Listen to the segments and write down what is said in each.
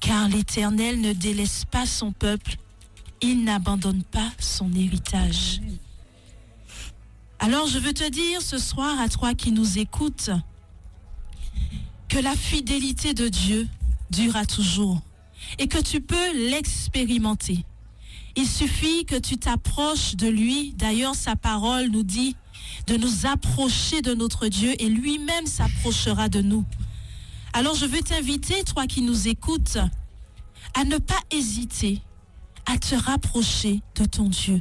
Car l'Éternel ne délaisse pas son peuple, il n'abandonne pas son héritage. Alors je veux te dire ce soir à toi qui nous écoutes, que la fidélité de Dieu durera toujours et que tu peux l'expérimenter. Il suffit que tu t'approches de lui. D'ailleurs, sa parole nous dit de nous approcher de notre Dieu et lui-même s'approchera de nous. Alors je veux t'inviter, toi qui nous écoutes, à ne pas hésiter à te rapprocher de ton Dieu.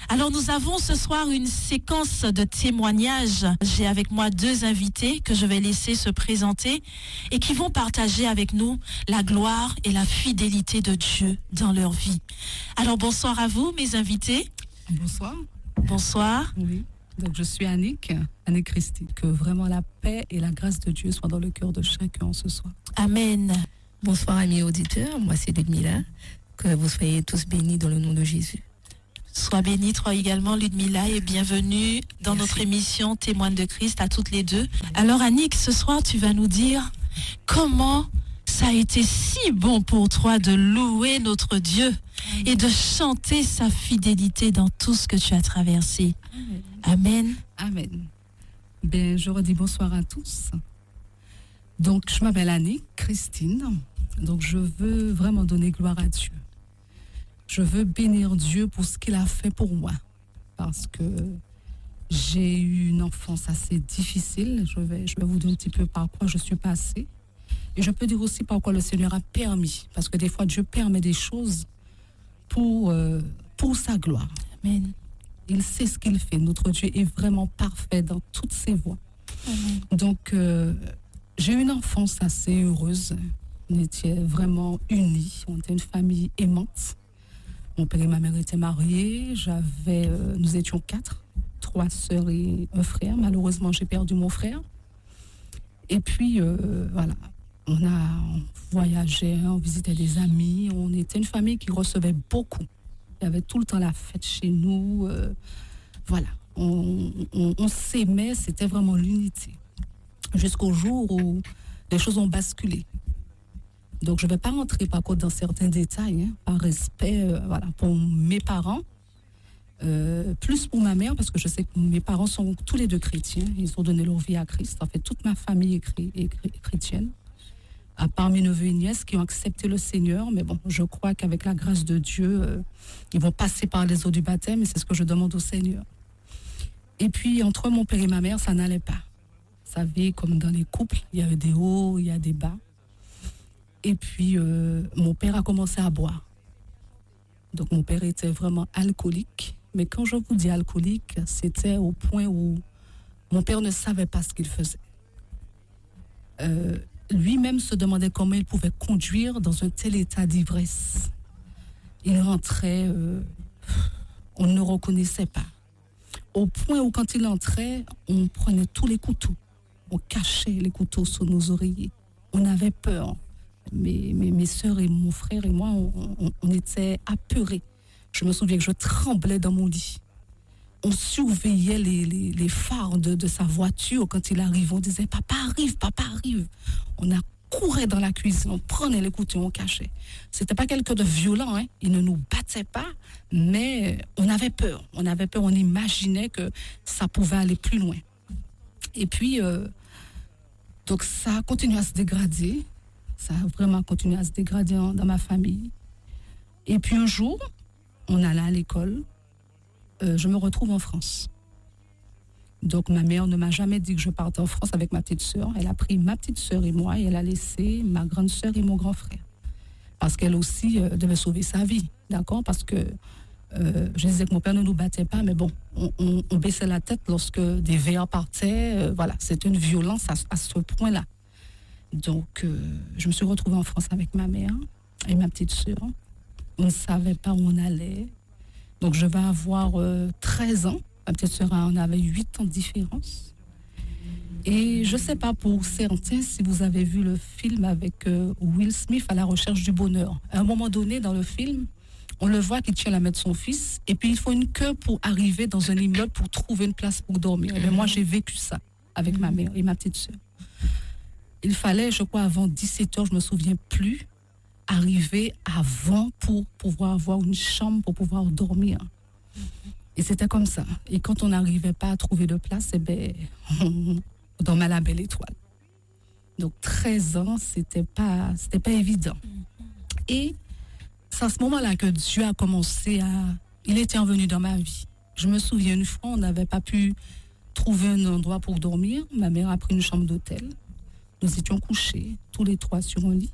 Alors nous avons ce soir une séquence de témoignages. J'ai avec moi 2 invités que je vais laisser se présenter et qui vont partager avec nous la gloire et la fidélité de Dieu dans leur vie. Alors bonsoir à vous mes invités. Bonsoir. Bonsoir. Oui. Donc je suis Annick Christie. Que vraiment la paix et la grâce de Dieu soient dans le cœur de chacun ce soir. Amen. Bonsoir amis auditeurs, moi c'est Ludmila. Que vous soyez tous bénis dans le nom de Jésus. Sois bénie, toi également, Ludmila, et bienvenue dans notre émission Témoins de Christ à toutes les deux. Alors, Annick, ce soir, tu vas nous dire comment ça a été si bon pour toi de louer notre Dieu et de chanter sa fidélité dans tout ce que tu as traversé. Amen. Amen. Ben, je redis bonsoir à tous. Donc, je m'appelle Annick Christine. Donc, je veux vraiment donner gloire à Dieu. Je veux bénir Dieu pour ce qu'il a fait pour moi. Parce que j'ai eu une enfance assez difficile. Je vais vous dire un petit peu par quoi je suis passée. Et je peux dire aussi par quoi le Seigneur a permis. Parce que des fois, Dieu permet des choses pour sa gloire. Amen. Il sait ce qu'il fait. Notre Dieu est vraiment parfait dans toutes ses voies. Amen. Donc, j'ai eu une enfance assez heureuse. On était vraiment unis. On était une famille aimante. Mon père et ma mère étaient mariés. Nous étions 4, 3 sœurs et un frère. Malheureusement, j'ai perdu mon frère. Et puis, voilà, on voyageait, on visitait des amis. On était une famille qui recevait beaucoup. Il y avait tout le temps la fête chez nous. Voilà, on s'aimait, c'était vraiment l'unité. Jusqu'au jour où les choses ont basculé. Donc, je ne vais pas rentrer par contre dans certains détails, par respect voilà, pour mes parents, plus pour ma mère, parce que je sais que mes parents sont tous les 2 chrétiens. Ils ont donné leur vie à Christ. En fait, toute ma famille est chrétienne, à part mes neveux et nièces qui ont accepté le Seigneur. Mais bon, je crois qu'avec la grâce de Dieu, ils vont passer par les eaux du baptême et c'est ce que je demande au Seigneur. Et puis, entre mon père et ma mère, ça n'allait pas. Vous savez, comme dans les couples, il y a des hauts, il y a des bas. Et puis, mon père a commencé à boire. Donc, mon père était vraiment alcoolique. Mais quand je vous dis alcoolique, c'était au point où mon père ne savait pas ce qu'il faisait. Lui-même se demandait comment il pouvait conduire dans un tel état d'ivresse. Il rentrait, on ne le reconnaissait pas. Au point où, quand il entrait, on prenait tous les couteaux. On cachait les couteaux sous nos oreillers. On avait peur. Mes sœurs et mon frère et moi, on était apeurés. Je me souviens que je tremblais dans mon lit. On surveillait les phares de sa voiture quand il arrivait. On disait, papa arrive, papa arrive. On courait dans la cuisine, on prenait les couteaux, on cachait. C'était pas quelqu'un de violent, hein. Il ne nous battait pas, mais on avait peur. On imaginait que ça pouvait aller plus loin. Et puis, donc ça a continué à se dégrader. Ça a vraiment continué à se dégrader dans ma famille. Et puis un jour, on allait à l'école. Je me retrouve en France. Donc ma mère ne m'a jamais dit que je partais en France avec ma petite sœur. Elle a pris ma petite sœur et moi et elle a laissé ma grande sœur et mon grand frère. Parce qu'elle aussi devait sauver sa vie. D'accord? Parce que je disais que mon père ne nous battait pas, mais bon, on baissait la tête lorsque des verres partaient. Voilà, c'était une violence à ce point-là. Donc, je me suis retrouvée en France avec ma mère et ma petite sœur. On ne savait pas où on allait. Donc, je vais avoir 13 ans. Ma petite sœur en avait 8 ans de différence. Et je ne sais pas pour certains si vous avez vu le film avec Will Smith, À la recherche du bonheur. À un moment donné, dans le film, on le voit qu'il tient la main de son fils. Et puis, il faut une queue pour arriver dans un immeuble pour trouver une place pour dormir. Et bien, moi, j'ai vécu ça avec ma mère et ma petite sœur. Il fallait, je crois, avant 17h, je ne me souviens plus, arriver avant pour pouvoir avoir une chambre, pour pouvoir dormir. Et c'était comme ça. Et quand on n'arrivait pas à trouver de place, on dormait à la belle étoile. Donc 13 ans, c'était pas évident. Et c'est à ce moment-là que Dieu a commencé à... Il était revenu dans ma vie. Je me souviens une fois, on n'avait pas pu trouver un endroit pour dormir. Ma mère a pris une chambre d'hôtel. Nous étions couchés, tous les trois sur un lit.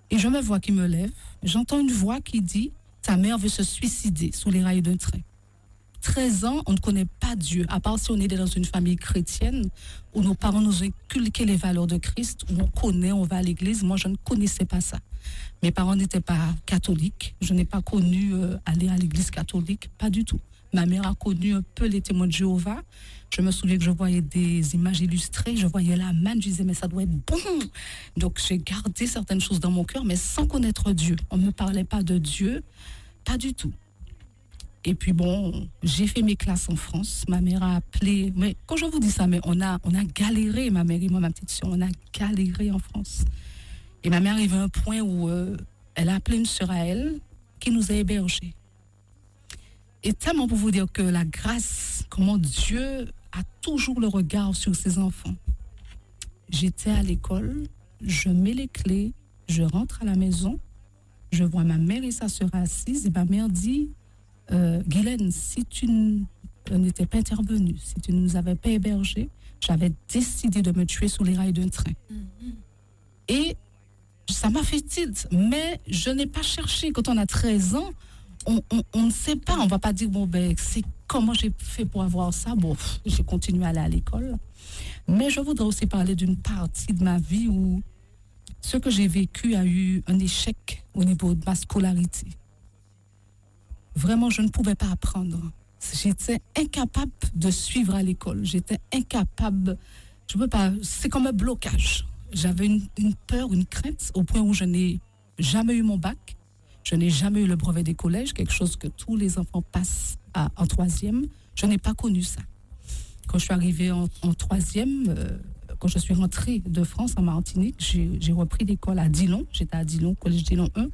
Et je me vois qui me lève. J'entends une voix qui dit « Ta mère veut se suicider sous les rails d'un train ». 13 ans, on ne connaît pas Dieu, à part si on est dans une famille chrétienne où nos parents nous ont inculqué les valeurs de Christ, où on connaît, on va à l'église. Moi, je ne connaissais pas ça. Mes parents n'étaient pas catholiques. Je n'ai pas connu aller à l'église catholique, pas du tout. Ma mère a connu un peu les témoins de Jéhovah. Je me souviens que je voyais des images illustrées, je voyais la manne, je disais mais ça doit être bon. Donc j'ai gardé certaines choses dans mon cœur, mais sans connaître Dieu. On ne me parlait pas de Dieu, pas du tout. Et puis bon, j'ai fait mes classes en France. Ma mère a appelé. Mais quand je vous dis ça, mais on a galéré, ma mère et moi, ma petite soeur, on a galéré en France. Et ma mère arrivait à un point où elle a appelé une sœur à elle qui nous a hébergés. Et tellement pour vous dire que la grâce, comment Dieu a toujours le regard sur ses enfants. J'étais à l'école, je mets les clés, je rentre à la maison, je vois ma mère et sa sœur assises et ma mère dit Guylaine, si tu n'étais pas intervenue, si tu ne nous avais pas hébergés, j'avais décidé de me tuer sous les rails d'un train. Et ça m'a fait tilt, mais je n'ai pas cherché. Quand on a 13 ans, on ne sait pas, on ne va pas dire, bon, ben, c'est comment j'ai fait pour avoir ça. Bon, j'ai continué à aller à l'école. Mais je voudrais aussi parler d'une partie de ma vie où ce que j'ai vécu a eu un échec au niveau de ma scolarité. Vraiment, je ne pouvais pas apprendre. J'étais incapable de suivre à l'école. J'étais incapable, je ne peux pas, c'est comme un blocage. J'avais une peur, une crainte, au point où je n'ai jamais eu mon bac. Je n'ai jamais eu le brevet des collèges, quelque chose que tous les enfants passent en troisième. Je n'ai pas connu ça. Quand je suis arrivée en troisième, quand je suis rentrée de France, en Martinique, j'ai repris l'école à Dillon. J'étais à Dillon, collège Dillon 1.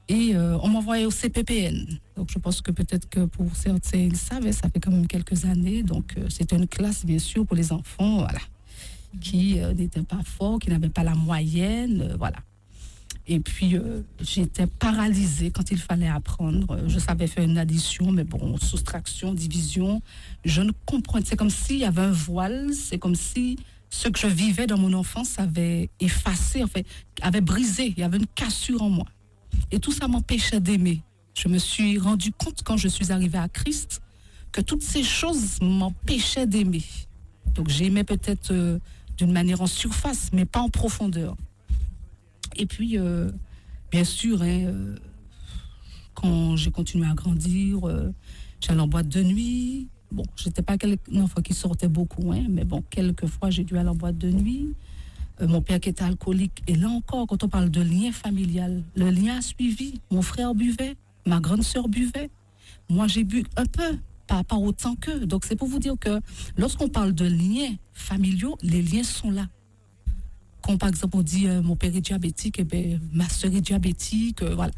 Et on m'envoyait au CPPN. Donc je pense que peut-être que pour certains, ils savaient, ça fait quand même quelques années. Donc c'était une classe, bien sûr, pour les enfants, voilà, qui n'étaient pas forts, qui n'avaient pas la moyenne, voilà. Et puis, j'étais paralysée quand il fallait apprendre. Je savais faire une addition, mais bon, soustraction, division, je ne comprenais. C'est comme s'il y avait un voile, c'est comme si ce que je vivais dans mon enfance avait effacé, en fait, avait brisé. Il y avait une cassure en moi. Et tout ça m'empêchait d'aimer. Je me suis rendu compte quand je suis arrivée à Christ que toutes ces choses m'empêchaient d'aimer. Donc, j'aimais peut-être d'une manière en surface, mais pas en profondeur. Et puis, bien sûr, quand j'ai continué à grandir, j'allais en boîte de nuit. Bon, je n'étais pas un enfant qui sortait beaucoup, mais bon, quelquefois, j'ai dû aller en boîte de nuit. Mon père qui était alcoolique. Et là encore, quand on parle de lien familial, le lien a suivi. Mon frère buvait, ma grande sœur buvait. Moi, j'ai bu un peu, pas autant qu'eux. Donc, c'est pour vous dire que lorsqu'on parle de liens familiaux, les liens sont là. Quand, par exemple, on dit mon père est diabétique, ma soeur est diabétique, voilà.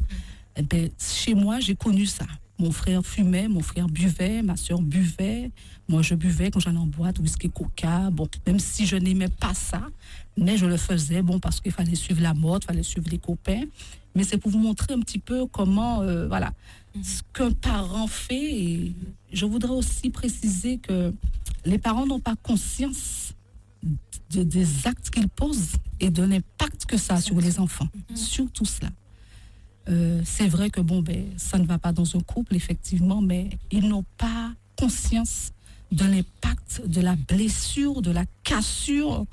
Chez moi, j'ai connu ça. Mon frère fumait, mon frère buvait, ma soeur buvait. Moi, je buvais quand j'allais en boîte, whisky, coca. Bon, même si je n'aimais pas ça, mais je le faisais, bon, parce qu'il fallait suivre la mode, il fallait suivre les copains. Mais c'est pour vous montrer un petit peu comment, voilà, ce qu'un parent fait. Et je voudrais aussi préciser que les parents n'ont pas conscience des actes qu'ils posent et de l'impact que ça a sur les enfants. Surtout cela. C'est vrai que bon, ça ne va pas dans un couple, effectivement, mais ils n'ont pas conscience de l'impact, de la blessure, de la cassure,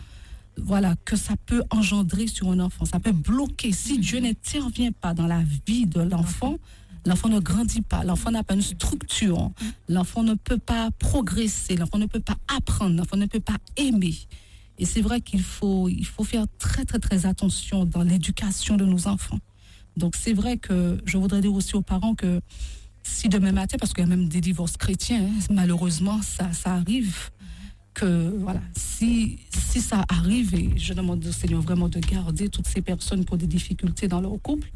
voilà, que ça peut engendrer sur un enfant. Ça peut bloquer. Si Dieu n'intervient pas dans la vie de l'enfant, l'enfant ne grandit pas, l'enfant n'a pas une structure, l'enfant ne peut pas progresser, l'enfant ne peut pas apprendre, l'enfant ne peut pas aimer. Et c'est vrai qu'il faut faire très, très, très attention dans l'éducation de nos enfants. Donc, c'est vrai que je voudrais dire aussi aux parents que si demain matin, parce qu'il y a même des divorces chrétiens, malheureusement, ça arrive, que, voilà, si ça arrive, et je demande au Seigneur vraiment de garder toutes ces personnes qui ont des difficultés dans leur couple,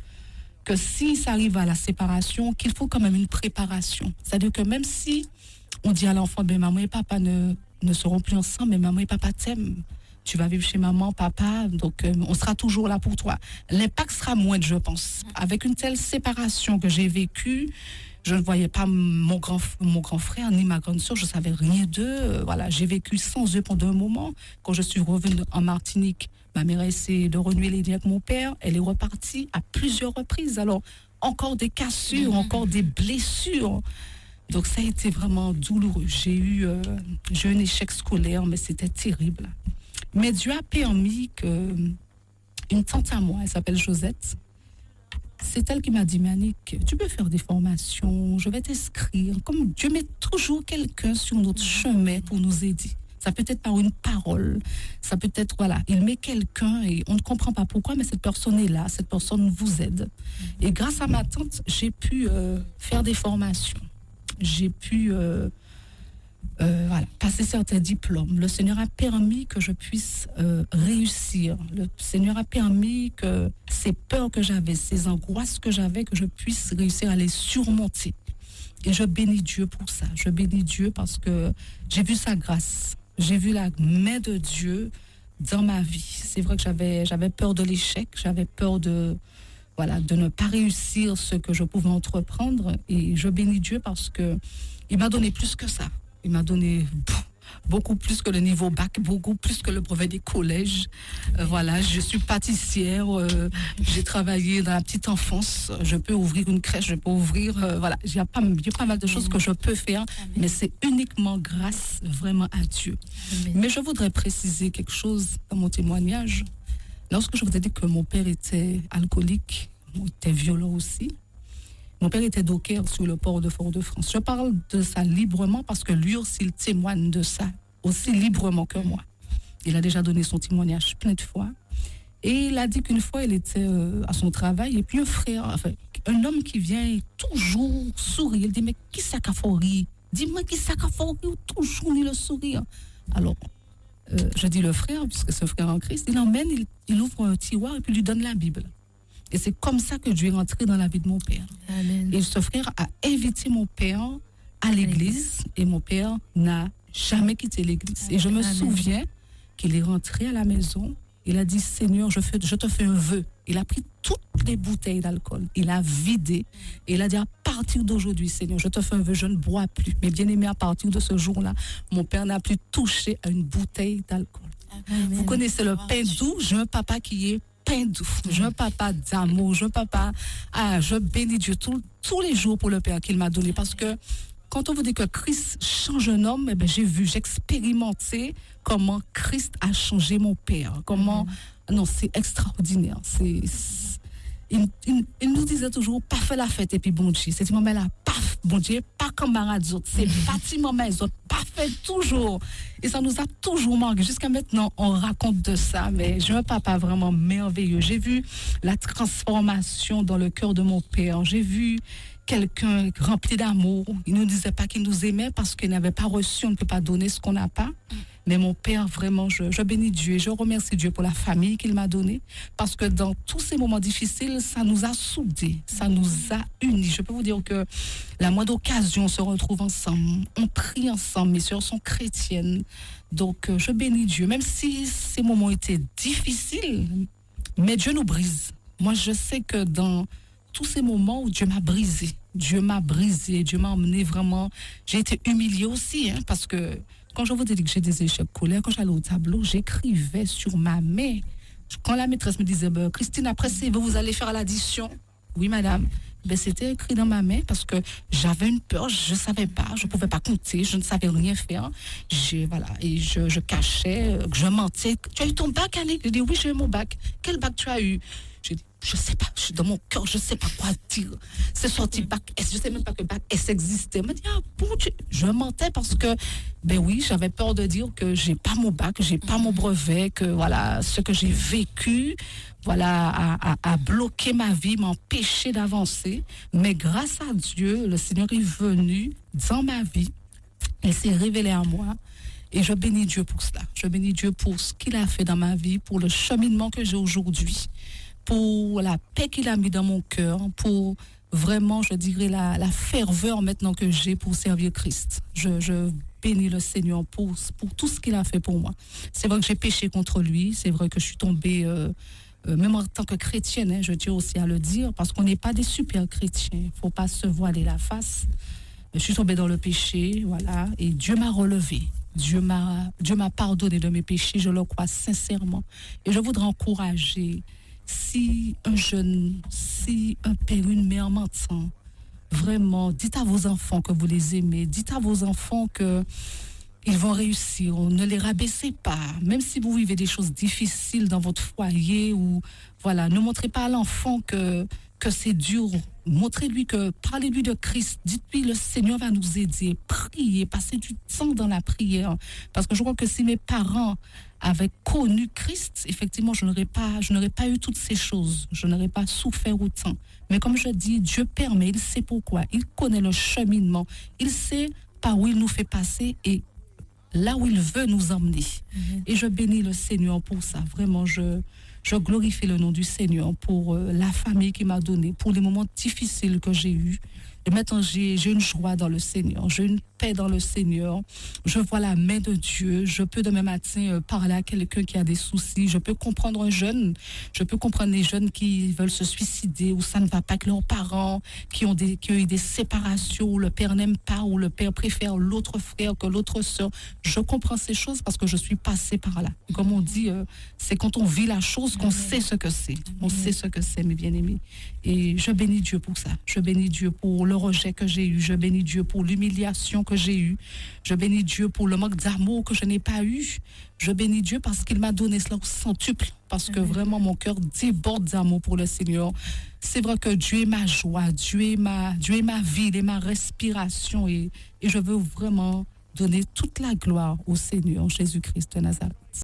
que si ça arrive à la séparation, qu'il faut quand même une préparation. C'est-à-dire que même si on dit à l'enfant, ben maman et papa ne seront plus ensemble, mais maman et papa t'aiment. Tu vas vivre chez maman, papa, donc on sera toujours là pour toi. L'impact sera moindre, je pense. Avec une telle séparation que j'ai vécue, je ne voyais pas mon grand frère ni ma grande sœur, je ne savais rien d'eux. Voilà, j'ai vécu sans eux pendant un moment. Quand je suis revenue en Martinique, ma mère a essayé de renouer les liens avec mon père. Elle est repartie à plusieurs reprises. Alors, encore des cassures, encore des blessures. Donc, ça a été vraiment douloureux. J'ai eu un échec scolaire, mais c'était terrible. Mais Dieu a permis que une tante à moi, elle s'appelle Josette, c'est elle qui m'a dit, mais Annick, tu peux faire des formations, je vais t'inscrire. Comme Dieu met toujours quelqu'un sur notre chemin pour nous aider. Ça peut être par une parole, ça peut être, voilà, il met quelqu'un et on ne comprend pas pourquoi, mais cette personne est là, cette personne vous aide. Et grâce à ma tante, j'ai pu faire des formations. J'ai pu voilà, passer certains diplômes. Le Seigneur a permis que je puisse réussir. Le Seigneur a permis que ces peurs que j'avais, ces angoisses que j'avais, que je puisse réussir à les surmonter. Et je bénis Dieu pour ça. Je bénis Dieu parce que j'ai vu sa grâce. J'ai vu la main de Dieu dans ma vie. C'est vrai que j'avais peur de l'échec, j'avais peur de ne pas réussir ce que je pouvais entreprendre. Et je bénis Dieu parce que il m'a donné plus que ça. Il m'a donné beaucoup plus que le niveau bac, beaucoup plus que le brevet des collèges. Voilà, je suis pâtissière, j'ai travaillé dans la petite enfance, je peux ouvrir une crèche, je peux ouvrir, voilà, il y a pas mal de choses que je peux faire, mais c'est uniquement grâce vraiment à Dieu. Mais je voudrais préciser quelque chose dans mon témoignage. Lorsque je vous ai dit que mon père était alcoolique, il était violent aussi, mon père était docker sur le port de Fort-de-France. Je parle de ça librement parce que lui aussi, il témoigne de ça aussi librement que moi. Il a déjà donné son témoignage plein de fois. Et il a dit qu'une fois, il était à son travail et puis un homme qui vient toujours sourire. Il dit, mais qui ça qu'a fait rire? Dis-moi qui ça qu'a fait rire? Toujours ni le sourire. Alors, je dis le frère, puisque c'est un frère en Christ, il l'emmène, il ouvre un tiroir et puis lui donne la Bible. Et c'est comme ça que Dieu est rentré dans la vie de mon père. Amen. Et ce frère a invité mon père à l'église et mon père n'a jamais quitté l'église. Et je me souviens qu'il est rentré à la maison, il a dit, Seigneur, je te fais un vœu. Il a pris toutes les bouteilles d'alcool, il a vidé et il a dit, à partir d'aujourd'hui, Seigneur, je te fais un vœu, je ne bois plus. Mais bien aimé, à partir de ce jour-là, mon père n'a plus touché à une bouteille d'alcool. Amen. Vous connaissez le pain doux, j'ai un papa qui est pain doux, j'ai un papa d'amour, je bénis Dieu tous les jours pour le Père qu'il m'a donné, parce que quand on vous dit que Christ change un homme, j'ai expérimenté comment Christ a changé mon Père, non, c'est extraordinaire, il nous disait toujours, pas fait la fête et puis bon Dieu, c'est moment là, paf, bon Dieu, pas comme les autres, c'est bâtiment les autres, pas fait toujours. Et ça nous a toujours marqué. Jusqu'à maintenant, on raconte de ça, mais j'ai un papa vraiment merveilleux. J'ai vu la transformation dans le cœur de mon père. J'ai vu quelqu'un rempli d'amour. Il ne nous disait pas qu'il nous aimait parce qu'il n'avait pas reçu, on ne peut pas donner ce qu'on n'a pas. Mais mon père, vraiment, je bénis Dieu et je remercie Dieu pour la famille qu'il m'a donnée, parce que dans tous ces moments difficiles, ça nous a soudés, ça nous a unis. Je peux vous dire que la moindre occasion, on se retrouve ensemble, on prie ensemble, mes sœurs sont chrétiennes. Donc, je bénis Dieu, même si ces moments étaient difficiles, mais Dieu nous brise. Moi, je sais que dans tous ces moments où Dieu m'a brisé, Dieu m'a emmené vraiment, j'ai été humiliée aussi, parce que quand je vous dis que j'ai des échecs scolaires, quand j'allais au tableau, j'écrivais sur ma main. Quand la maîtresse me disait, Christine, après vous allez faire l'addition. Oui, madame. C'était écrit dans ma main parce que j'avais une peur, je ne savais pas, je ne pouvais pas compter, je ne savais rien faire. Je cachais, je mentais. Tu as eu ton bac, Annick? Je dis, oui, j'ai eu mon bac. Quel bac tu as eu? Je dis, je ne sais pas, je suis dans mon cœur, je ne sais pas quoi dire. C'est sorti bac S, je ne sais même pas que bac S existait. Je me dis, je mentais parce que, oui, j'avais peur de dire que je n'ai pas mon bac, je n'ai pas mon brevet, que voilà, ce que j'ai vécu, a bloqué ma vie, m'empêché d'avancer. Mais grâce à Dieu, le Seigneur est venu dans ma vie, il s'est révélé à moi. Et je bénis Dieu pour cela. Je bénis Dieu pour ce qu'il a fait dans ma vie, pour le cheminement que j'ai aujourd'hui, pour la paix qu'il a mis dans mon cœur, pour vraiment, je dirais, la ferveur maintenant que j'ai pour servir Christ. Je bénis le Seigneur pour tout ce qu'il a fait pour moi. C'est vrai que j'ai péché contre lui, c'est vrai que je suis tombée, même en tant que chrétienne, hein, je tiens aussi à le dire, parce qu'on n'est pas des super chrétiens, il ne faut pas se voiler la face. Je suis tombée dans le péché, voilà, et Dieu m'a relevée. Dieu m'a pardonné de mes péchés, je le crois sincèrement. Et je voudrais encourager, si un jeune, si un père, une mère m'entend, vraiment, dites à vos enfants que vous les aimez, dites à vos enfants que ils vont réussir, ne les rabaissez pas, même si vous vivez des choses difficiles dans votre foyer, ou voilà, ne montrez pas à l'enfant que c'est dur. Montrez-lui parlez-lui de Christ. Dites-lui, le Seigneur va nous aider. Priez, passez du temps dans la prière. Parce que je crois que si mes parents avaient connu Christ, effectivement, je n'aurais pas eu toutes ces choses. Je n'aurais pas souffert autant. Mais comme je dis, Dieu permet, il sait pourquoi. Il connaît le cheminement. Il sait par où il nous fait passer et là où il veut nous emmener. Et je bénis le Seigneur pour ça. Vraiment, je glorifie le nom du Seigneur pour la famille qu'il m'a donnée, pour les moments difficiles que j'ai eus. Et maintenant, j'ai une joie dans le Seigneur, j'ai une paix dans le Seigneur. Je vois la main de Dieu. Je peux demain matin parler à quelqu'un qui a des soucis. Je peux comprendre un jeune. Je peux comprendre les jeunes qui veulent se suicider, ou ça ne va pas avec leurs parents, qui ont eu des séparations, où le père n'aime pas, où le père préfère l'autre frère que l'autre sœur. Je comprends ces choses parce que je suis passée par là. Et comme on dit, c'est quand on vit la chose qu'on sait ce que c'est. On sait ce que c'est, mes bien-aimés. Et je bénis Dieu pour ça. Je bénis Dieu pour le rejet que j'ai eu. Je bénis Dieu pour l'humiliation que j'ai eue. Je bénis Dieu pour le manque d'amour que je n'ai pas eu. Je bénis Dieu parce qu'il m'a donné cela au centuple. Parce que vraiment, mon cœur déborde d'amour pour le Seigneur. C'est vrai que Dieu est ma joie. Dieu est ma vie, il est ma respiration. Et je veux vraiment donner toute la gloire au Seigneur, Jésus-Christ de Nazareth.